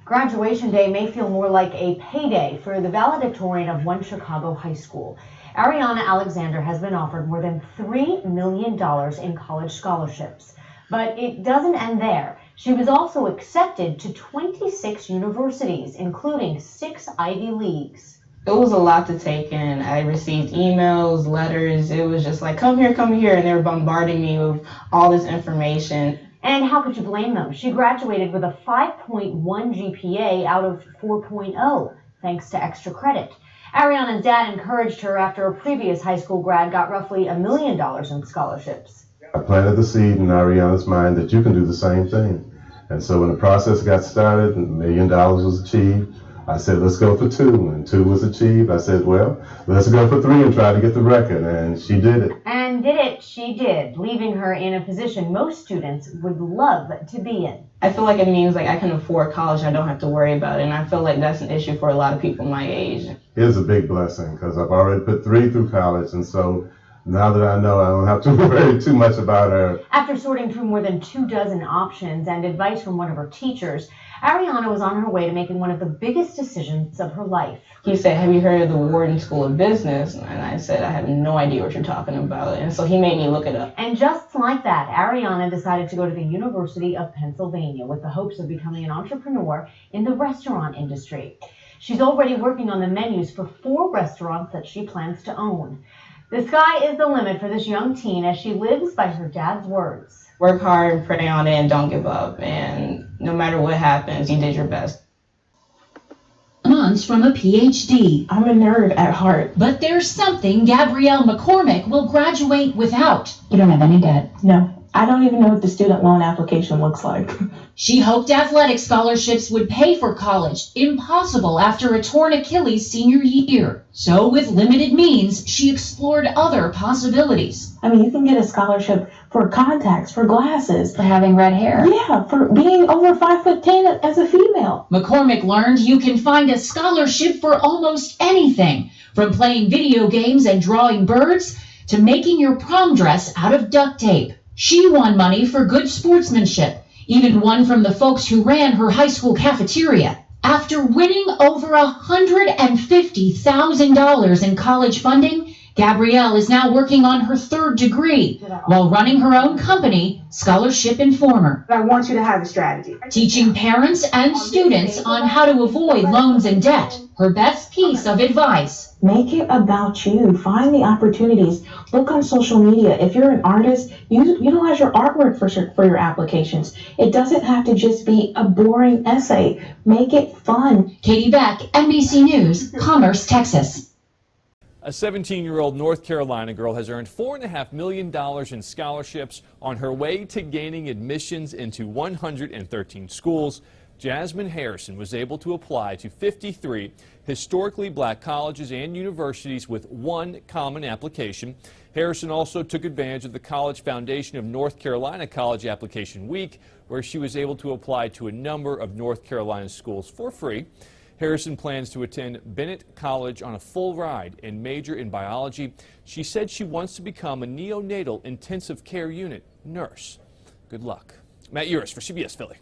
Graduation day may feel more like a payday for the valedictorian of one Chicago high school. Ariana Alexander has been offered more than $3 million in college scholarships. But it doesn't end there. She was also accepted to 26 universities, including 6 Ivy Leagues. It was a lot to take in. I received emails, letters. It was just like, come here, and they were bombarding me with all this information. And how could you blame them? She graduated with a 5.1 GPA out of 4.0, thanks to extra credit. Ariana's dad encouraged her after a previous high school grad got roughly $1 million in scholarships. I planted the seed in Ariana's mind that you can do the same thing. And so when the process got started and $1 million was achieved, I said, let's go for 2. And 2 was achieved. I said, well, let's go for 3 and try to get the record. And she did it. And did it, she did, leaving her in a position most students would love to be in. I feel like it means like I can afford college. I don't have to worry about it. And I feel like that's an issue for a lot of people my age. It's a big blessing because I've already put 3 through college. And so now that I know, I don't have to worry too much about her. After sorting through more than 24 options and advice from one of her teachers, Ariana was on her way to making one of the biggest decisions of her life. He said, have you heard of the Wharton School of Business? And I said, I have no idea what you're talking about. And so he made me look it up. And just like that, Ariana decided to go to the University of Pennsylvania with the hopes of becoming an entrepreneur in the restaurant industry. She's already working on the menus for 4 restaurants that she plans to own. The sky is the limit for this young teen as she lives by her dad's words. Work hard, pray on it, and don't give up. And no matter what happens, you did your best. Months from a PhD. I'm a nerd at heart. But there's something Gabrielle McCormick will graduate without. You don't have any debt? No. I don't even know what the student loan application looks like. She hoped athletic scholarships would pay for college. Impossible after a torn Achilles senior year. So with limited means, she explored other possibilities. I mean, you can get a scholarship for contacts, for glasses. For having red hair. Yeah, for being over 5'10" as a female. McCormick learned you can find a scholarship for almost anything, from playing video games and drawing birds to making your prom dress out of duct tape. She won money for good sportsmanship, even one from the folks who ran her high school cafeteria. After winning over $150,000 in college funding, Gabrielle is now working on her 3rd degree while running her own company, Scholarship Informer. I want you to have a strategy. Teaching parents and students on how to avoid loans and debt. Her best piece of advice. Make it about you. Find the opportunities. Look on social media. If you're an artist, utilize your artwork for your applications. It doesn't have to just be a boring essay. Make it fun. Katie Beck, NBC News, Commerce, Texas. A 17-year-old North Carolina girl has earned $4.5 million in scholarships on her way to gaining admissions into 113 schools. Jasmine Harrison was able to apply to 53 historically black colleges and universities with one common application. Harrison also took advantage of the College Foundation of North Carolina College Application Week, where she was able to apply to a number of North Carolina schools for free. Harrison plans to attend Bennett College on a full ride and major in biology. She said she wants to become a neonatal intensive care unit nurse. Good luck. Matt Uris for CBS Philly.